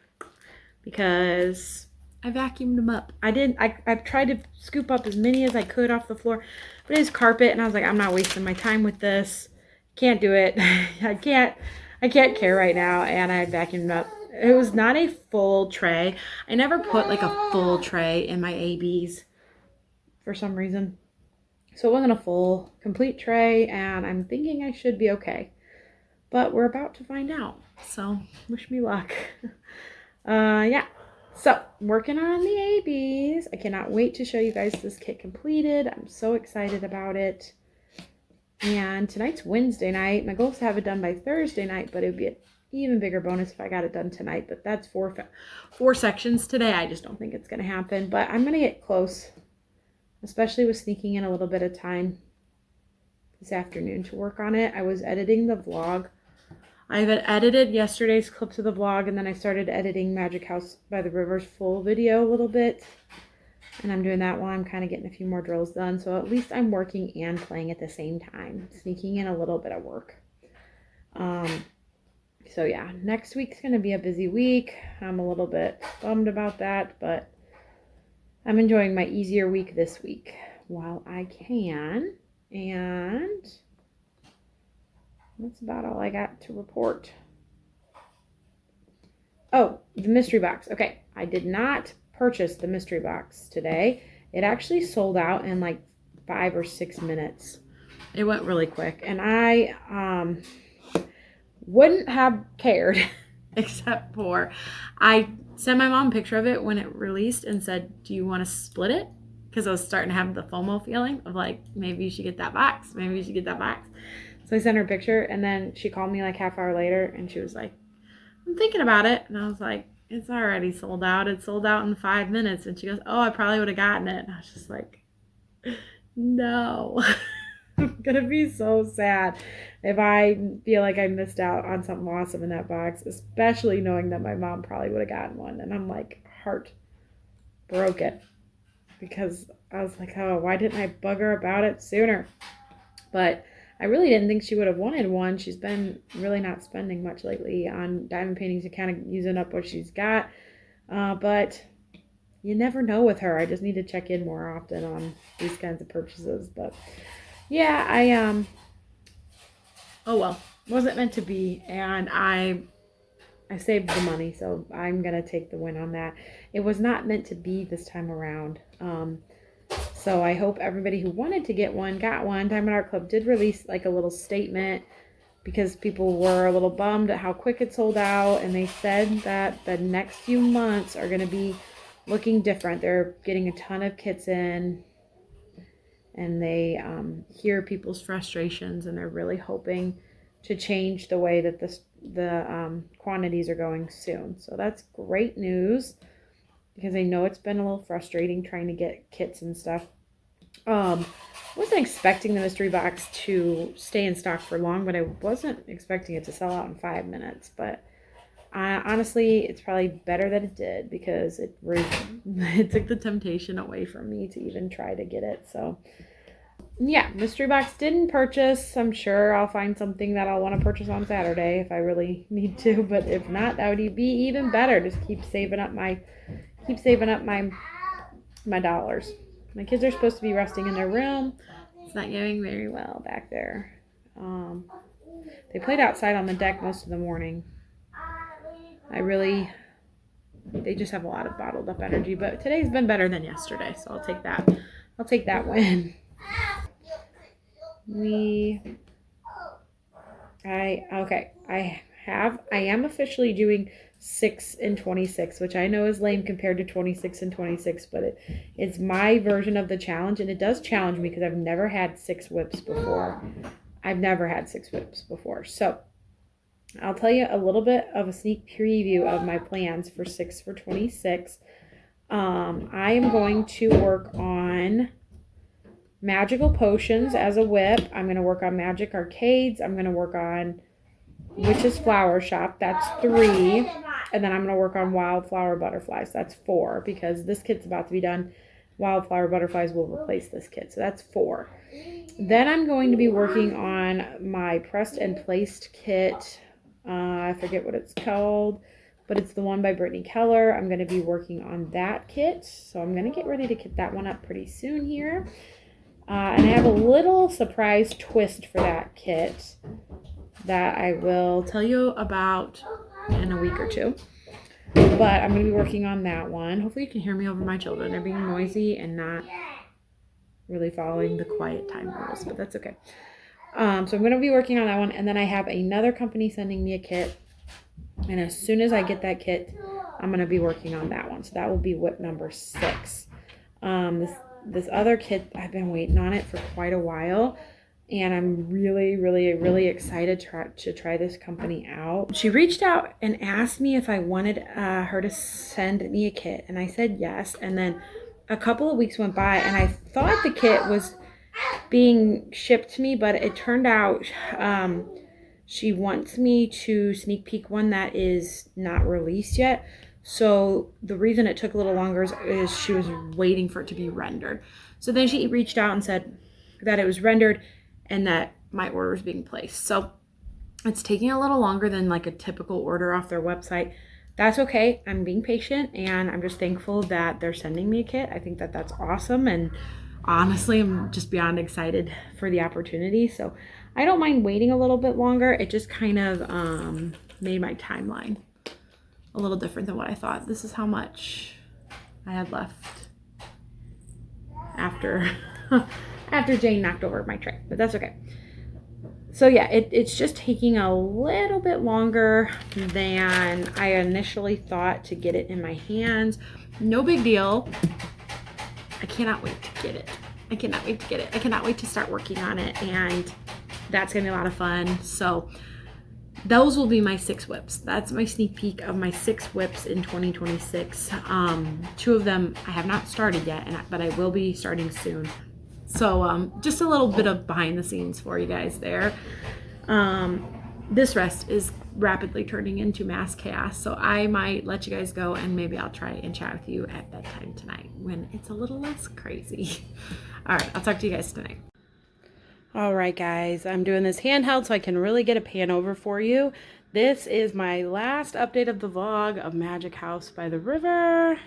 because I vacuumed them up. I've tried to scoop up as many as I could off the floor, but it's carpet, and I was like, I'm not wasting my time with this. Can't do it. I can't care right now, and I vacuumed up. It was not a full tray. I never put like a full tray in my ABs for some reason. So it wasn't a full, complete tray, and I'm thinking I should be okay. But we're about to find out. So wish me luck. Yeah. So working on the ABs. I cannot wait to show you guys this kit completed. I'm so excited about it. And tonight's Wednesday night. My goal is to have it done by Thursday night, but it would be an even bigger bonus if I got it done tonight. But that's four sections today. I just don't think it's going to happen. But I'm going to get close, especially with sneaking in a little bit of time this afternoon to work on it. I was editing the vlog. I had edited yesterday's clips of the vlog, and then I started editing Magic House by the River's full video a little bit And I'm doing that while I'm kind of getting a few more drills done. So at least I'm working and playing at the same time, sneaking in a little bit of work. So yeah, next week's going to be a busy week. I'm a little bit bummed about that, but I'm enjoying my easier week this week while I can. And that's about all I got to report. Oh, the mystery box. Okay, I did not purchase the mystery box today. It actually sold out in like 5 or 6 minutes. It went really quick, and I wouldn't have cared except for I sent my mom a picture of it when it released and said, do you want to split it? Because I was starting to have the FOMO feeling of like, maybe you should get that box. Maybe you should get that box. So I sent her a picture, and then she called me like half hour later, and she was like, I'm thinking about it. And I was like, it's already sold out. It sold out in 5 minutes. And she goes, oh, I probably would have gotten it. And I was just like, no. I'm going to be so sad if I feel like I missed out on something awesome in that box, especially knowing that my mom probably would have gotten one. And I'm like heartbroken because I was like, oh, why didn't I bug her about it sooner? But I really didn't think she would have wanted one. She's been really not spending much lately on diamond paintings and kind of using up what she's got. But you never know with her. I just need to check in more often on these kinds of purchases. But yeah, oh well, wasn't meant to be. And I saved the money, so I'm going to take the win on that. It was not meant to be this time around. So I hope everybody who wanted to get one got one. Diamond Art Club did release like a little statement because people were a little bummed at how quick it sold out. And they said that the next few months are going to be looking different. They're getting a ton of kits in. And they hear people's frustrations, and they're really hoping to change the way that the quantities are going soon. So that's great news, because I know it's been a little frustrating trying to get kits and stuff. Wasn't expecting the mystery box to stay in stock for long, but I wasn't expecting it to sell out in 5 minutes. But honestly, it's probably better that it did, because it took the temptation away from me to even try to get it. So yeah, mystery box didn't purchase. I'm sure I'll find something that I'll want to purchase on Saturday if I really need to, but if not, that would be even better. Just keep saving up my dollars. My kids are supposed to be resting in their room. It's not going very well back there. They played outside on the deck most of the morning. They just have a lot of bottled up energy, but today's been better than yesterday, so I'll take that. I'll take that win. I am officially doing 6 and 26, which I know is lame compared to 26 and 26, but it's my version of the challenge, and it does challenge me because I've never had 6 whips before. So I'll tell you a little bit of a sneak preview of my plans for 6 for 26. I am going to work on magical potions as a whip. I'm going to work on magic arcades. I'm going to work on witch's flower shop. That's 3. And then I'm going to work on wildflower butterflies. That's 4, because this kit's about to be done. Wildflower butterflies will replace this kit. So that's 4. Then I'm going to be working on my pressed and placed kit. I forget what it's called, but it's the one by Brittany Keller. I'm going to be working on that kit. So I'm going to get ready to kit that one up pretty soon here. And I have a little surprise twist for that kit that I will tell you about in a week or 2. But I'm going to be working on that one. Hopefully you can hear me over my children. They're being noisy and not really following the quiet time rules, but that's okay. So I'm going to be working on that one. And then I have another company sending me a kit. And as soon as I get that kit, I'm going to be working on that one. So that will be whip number 6. This other kit, I've been waiting on it for quite a while. And I'm really, really, really excited to try this company out. She reached out and asked me if I wanted her to send me a kit. And I said yes. And then a couple of weeks went by, and I thought the kit was being shipped to me, but it turned out she wants me to sneak peek one that is not released yet. So the reason it took a little longer is she was waiting for it to be rendered. So then she reached out and said that it was rendered and that my order was being placed. So it's taking a little longer than like a typical order off their website. That's okay. I'm being patient, and I'm just thankful that they're sending me a kit. I think that that's awesome, and honestly, I'm just beyond excited for the opportunity. So I don't mind waiting a little bit longer. It just kind of made my timeline a little different than what I thought. This is how much I had left after after Jane knocked over my tray, but that's okay. So yeah, it's just taking a little bit longer than I initially thought to get it in my hands. No big deal. I cannot wait to get it. I cannot wait to get it. I cannot wait to start working on it, and that's gonna be a lot of fun. So those will be my 6 whips. That's my sneak peek of my 6 whips in 2026. 2 of them I have not started yet, but I will be starting soon. So just a little bit of behind the scenes for you guys there. This rest is rapidly turning into mass chaos, so I might let you guys go, and maybe I'll try and chat with you at bedtime tonight when it's a little less crazy. All right, I'll talk to you guys tonight. All right, guys, I'm doing this handheld so I can really get a pan over for you. This is my last update of the vlog of Magic House by the River.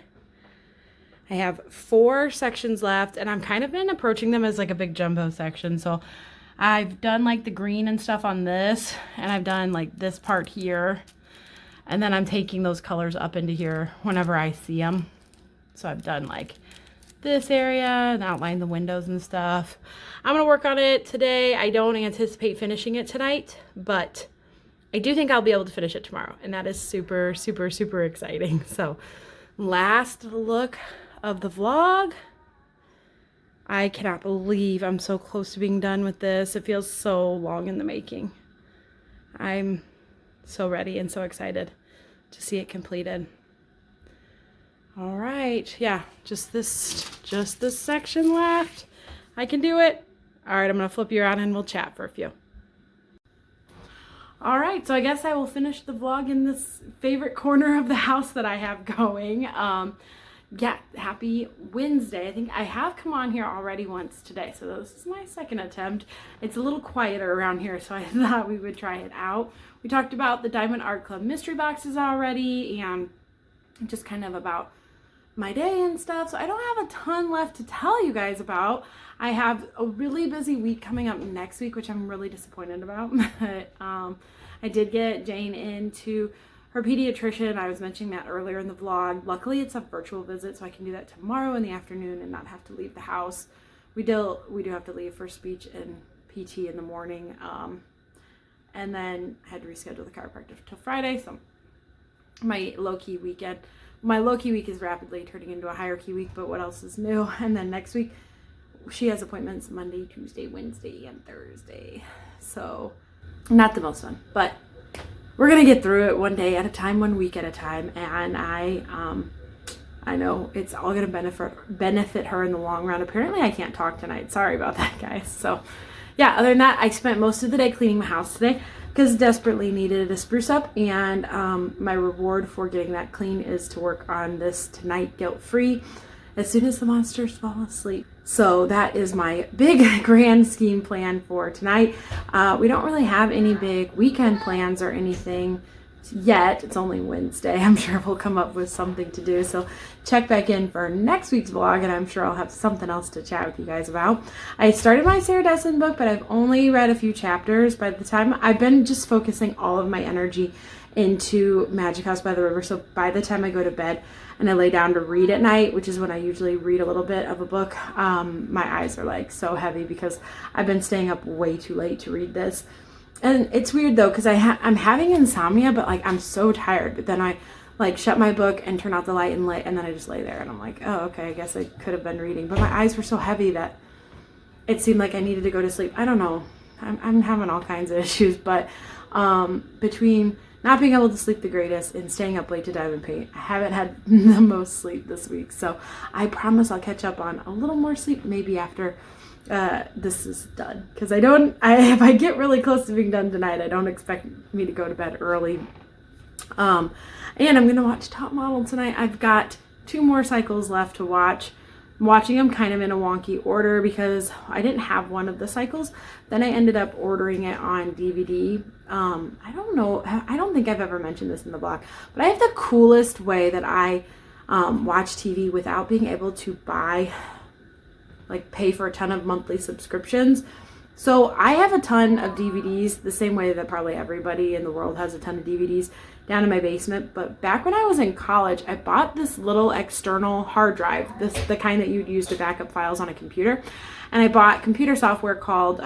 I have 4 sections left, and I'm kind of been approaching them as like a big jumbo section. So I've done like the green and stuff on this, and I've done like this part here, and then I'm taking those colors up into here whenever I see them. So I've done like this area and outlined the windows and stuff. I'm gonna work on it today. I don't anticipate finishing it tonight, but I do think I'll be able to finish it tomorrow, and that is super, super, super exciting. So last look of the vlog. I cannot believe I'm so close to being done with this. It feels so long in the making. I'm so ready and so excited to see it completed. All right, yeah, just this section left. I can do it. All right, I'm gonna flip you around and we'll chat for a few. All right, so I guess I will finish the vlog in this favorite corner of the house that I have going. Yeah, happy Wednesday. I think I have come on here already once today, so this is my second attempt. It's a little quieter around here, so I thought we would try it out. We talked about the Diamond Art Club mystery boxes already, and just kind of about my day and stuff. So I don't have a ton left to tell you guys about. I have a really busy week coming up next week, which I'm really disappointed about. But I did get Jane into her pediatrician. I was mentioning that earlier in the vlog. Luckily, it's a virtual visit, so I can do that tomorrow in the afternoon and not have to leave the house. We do have to leave for speech and PT in the morning, and then I had to reschedule the chiropractor till Friday. So my low-key week is rapidly turning into a higher-key week. But what else is new? And then next week, she has appointments Monday, Tuesday, Wednesday, and Thursday. So not the most fun, but we're gonna get through it one day at a time, 1 week at a time, and I know it's all gonna benefit her in the long run. Apparently I can't talk tonight. Sorry about that, guys. So yeah, other than that, I spent most of the day cleaning my house today because desperately needed a spruce up, and my reward for getting that clean is to work on this tonight guilt-free as soon as the monsters fall asleep. So that is my big grand scheme plan for tonight. We don't really have any big weekend plans or anything yet. It's only Wednesday. I'm sure we'll come up with something to do. So check back in for next week's vlog, and I'm sure I'll have something else to chat with you guys about. I started my Sarah Dessen book, but I've only read a few chapters. By the time I've been just focusing all of my energy into Magic House by the River. So by the time I go to bed and I lay down to read at night, which is when I usually read a little bit of a book, my eyes are like so heavy because I've been staying up way too late to read this. And it's weird though, because I'm having insomnia, but like I'm so tired. But then I like shut my book and turn out the light and then I just lay there and I'm like, oh, okay, I guess I could have been reading. But my eyes were so heavy that it seemed like I needed to go to sleep. I don't know. I'm having all kinds of issues, but between not being able to sleep the greatest and staying up late to dive and paint, I haven't had the most sleep this week. So I promise I'll catch up on a little more sleep maybe after this is done. Because if I get really close to being done tonight, I don't expect me to go to bed early And I'm gonna watch Top Model tonight. I've got 2 more cycles left to watch. I'm watching them kind of in a wonky order because I didn't have one of the cycles. Then I ended up ordering it on DVD. I don't know, I don't think I've ever mentioned this in the blog, but I have the coolest way that I watch TV without being able to buy, like pay for a ton of monthly subscriptions. So I have a ton of DVDs, the same way that probably everybody in the world has a ton of DVDs down in my basement. But back when I was in college, I bought this little external hard drive, the kind that you'd use to back up files on a computer. And I bought computer software called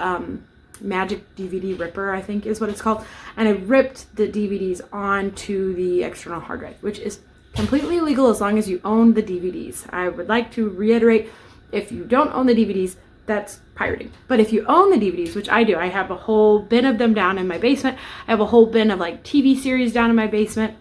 Magic DVD Ripper, I think is what it's called. And I ripped the DVDs onto the external hard drive, which is completely illegal as long as you own the DVDs. I would like to reiterate, if you don't own the DVDs, that's pirating. But if you own the DVDs, which I do, I have a whole bin of them down in my basement. I have a whole bin of like TV series down in my basement.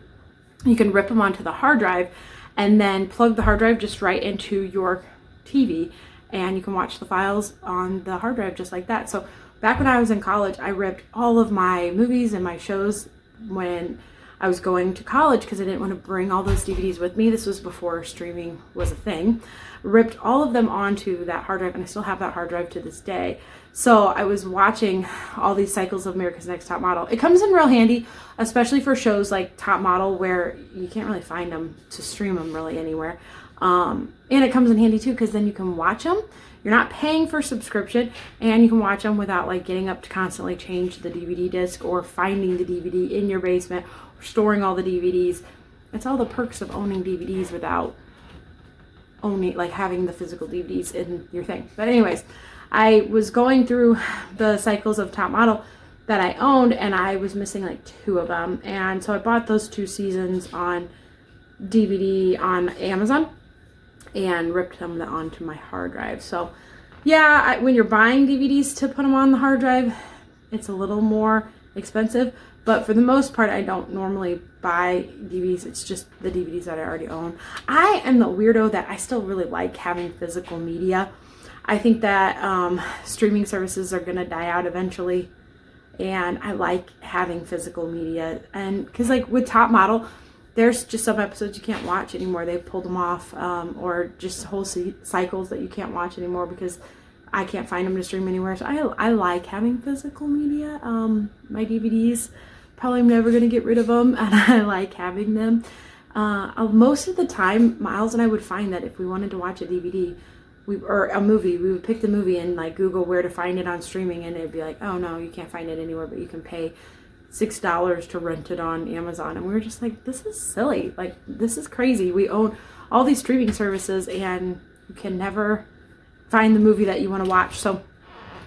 You can rip them onto the hard drive and then plug the hard drive just right into your TV, and you can watch the files on the hard drive just like that. So back when I was in college, I ripped all of my movies and my shows when I was going to college because I didn't want to bring all those DVDs with me. This was before streaming was a thing. Ripped all of them onto that hard drive, and I still have that hard drive to this day. So I was watching all these cycles of America's Next Top Model. It comes in real handy, especially for shows like Top Model where you can't really find them to stream them really anywhere. And it comes in handy too because then you can watch them. You're not paying for subscription, and you can watch them without like getting up to constantly change the DVD disc or finding the DVD in your basement or storing all the DVDs. It's all the perks of owning DVDs without owning, like having the physical DVDs in your thing. But anyways, I was going through the cycles of Top Model that I owned, and I was missing like 2 of them. And so I bought those 2 seasons on DVD on Amazon and ripped them onto my hard drive. So yeah, when you're buying DVDs to put them on the hard drive, it's a little more expensive. But for the most part, I don't normally buy DVDs. It's just the DVDs that I already own. I am the weirdo that I still really like having physical media. I think that streaming services are going to die out eventually. And I like having physical media. And because like with Top Model, there's just some episodes you can't watch anymore. They've pulled them off, or just whole cycles that you can't watch anymore because I can't find them to stream anywhere. So I like having physical media. My DVDs, probably I'm never going to get rid of them, and I like having them. Most of the time, Miles and I would find that if we wanted to watch a DVD or a movie, we would pick the movie and like Google where to find it on streaming, and it'd be like, oh no, you can't find it anywhere, but you can pay $6 to rent it on Amazon. And we were just like, this is silly. Like, this is crazy. We own all these streaming services and you can never find the movie that you want to watch. So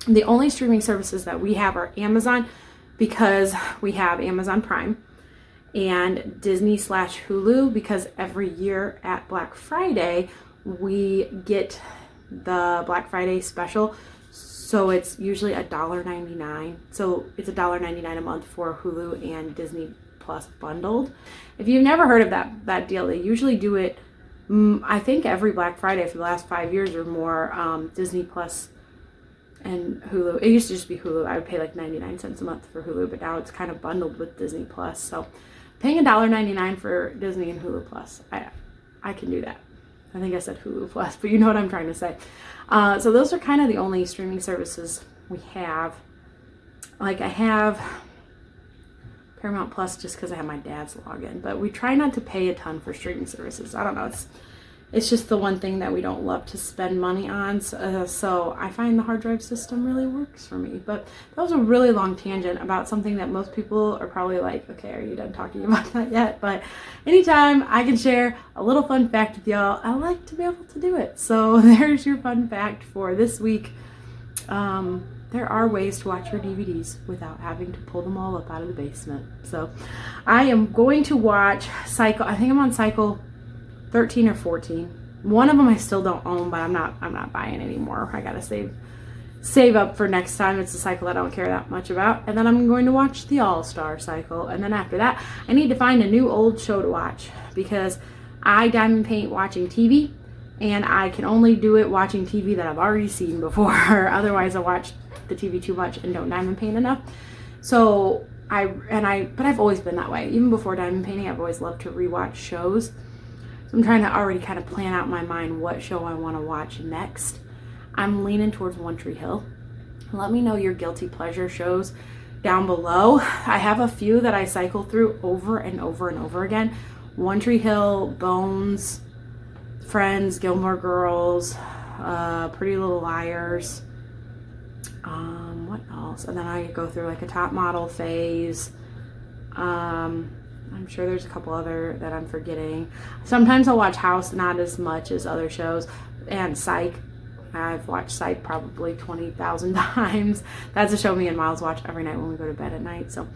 the only streaming services that we have are Amazon, because we have Amazon Prime, and Disney/Hulu, because every year at Black Friday we get the Black Friday special. So it's usually $1.99. So it's $1.99 a month for Hulu and Disney Plus bundled. If you've never heard of that deal, they usually do it, I think every Black Friday for the last 5 years or more. Disney Plus and Hulu. It used to just be Hulu. I would pay like 99 cents a month for Hulu, but now it's kind of bundled with Disney Plus. So paying $1.99 for Disney and Hulu Plus, I can do that. I think I said Hulu Plus, but you know what I'm trying to say. So those are kind of the only streaming services we have. Like, I have Paramount Plus just because I have my dad's login, but we try not to pay a ton for streaming services. I don't know, it's just the one thing that we don't love to spend money on. So I find the hard drive system really works for me. But that was a really long tangent about something that most people are probably like, okay, are you done talking about that yet? But anytime I can share a little fun fact with y'all, I like to be able to do it. So there's your fun fact for this week. There are ways to watch your DVDs without having to pull them all up out of the basement. So I am going to watch I think I'm on cycle 13 or 14. One of them I still don't own, but I'm not buying anymore. I gotta save up for next time. It's a cycle I don't care that much about. And then I'm going to watch the All-Star cycle. And then after that, I need to find a new old show to watch, because I diamond paint watching TV, and I can only do it watching TV that I've already seen before. Otherwise I watch the TV too much and don't diamond paint enough. So but I've always been that way. Even before diamond painting, I've always loved to rewatch shows. So I'm trying to already kind of plan out in my mind what show I want to watch next. I'm leaning towards One Tree Hill. Let me know your guilty pleasure shows down below. I have a few that I cycle through over and over and over again. One Tree Hill, Bones, Friends, Gilmore Girls, Pretty Little Liars. What else? And then I go through like a top model phase. I'm sure there's a couple other that I'm forgetting. Sometimes I'll watch House, not as much as other shows. And Psych. I've watched Psych probably 20,000 times. That's a show me and Miles watch every night when we go to bed at night. So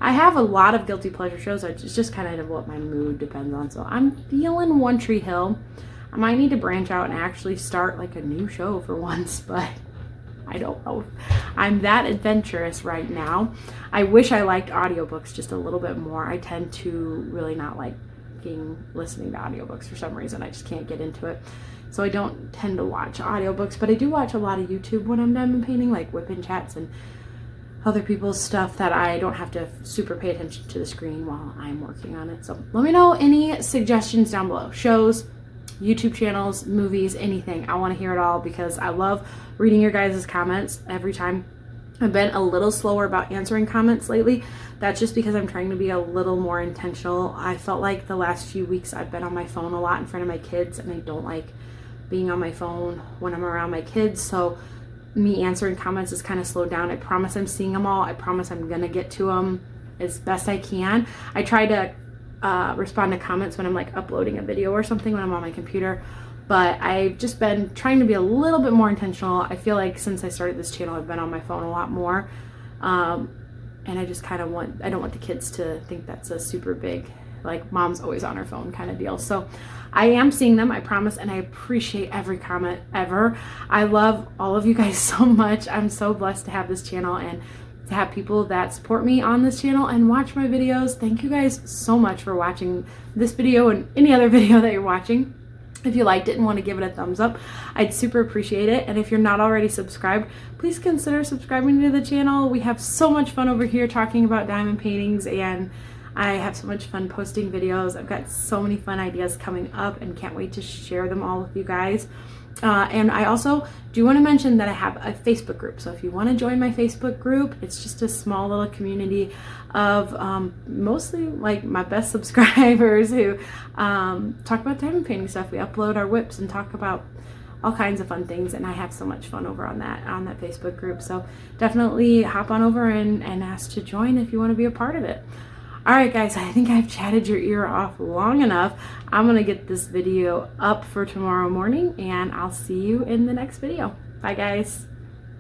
I have a lot of guilty pleasure shows. It's just kind of what my mood depends on. So I'm feeling One Tree Hill. I might need to branch out and actually start like a new show for once, but I don't know. I'm that adventurous right now. I wish I liked audiobooks just a little bit more. I tend to really not like listening to audiobooks for some reason. I just can't get into it. So I don't tend to watch audiobooks, but I do watch a lot of YouTube when I'm diamond painting, like whip-in chats and other people's stuff that I don't have to super pay attention to the screen while I'm working on it. So let me know any suggestions down below. Shows, YouTube channels, movies, anything. I want to hear it all because I love reading your guys' comments every time. I've been a little slower about answering comments lately. That's just because I'm trying to be a little more intentional. I felt like the last few weeks I've been on my phone a lot in front of my kids, and I don't like being on my phone when I'm around my kids. So me answering comments is kind of slowed down. I promise I'm seeing them all. I promise I'm gonna get to them as best I can. I try to respond to comments when I'm like uploading a video or something when I'm on my computer, but I've just been trying to be a little bit more intentional. I feel like since I started this channel, I've been on my phone a lot more, and I just kind of I don't want the kids to think that's a super big, like mom's always on her phone kind of deal. So I am seeing them, I promise, and I appreciate every comment ever. I love all of you guys so much. I'm so blessed to have this channel and to have people that support me on this channel and watch my videos. Thank you guys so much for watching this video and any other video that you're watching. If you liked it and want to give it a thumbs up, I'd super appreciate it. And if you're not already subscribed, please consider subscribing to the channel. We have so much fun over here talking about diamond paintings, and I have so much fun posting videos. I've got so many fun ideas coming up and can't wait to share them all with you guys. And I also do want to mention that I have a Facebook group. So if you want to join my Facebook group, it's just a small little community of mostly like my best subscribers who talk about diamond painting stuff. We upload our whips and talk about all kinds of fun things, and I have so much fun over on that Facebook group. So definitely hop on over and ask to join if you want to be a part of it. All right, guys, I think I've chatted your ear off long enough. I'm going to get this video up for tomorrow morning, and I'll see you in the next video. Bye, guys.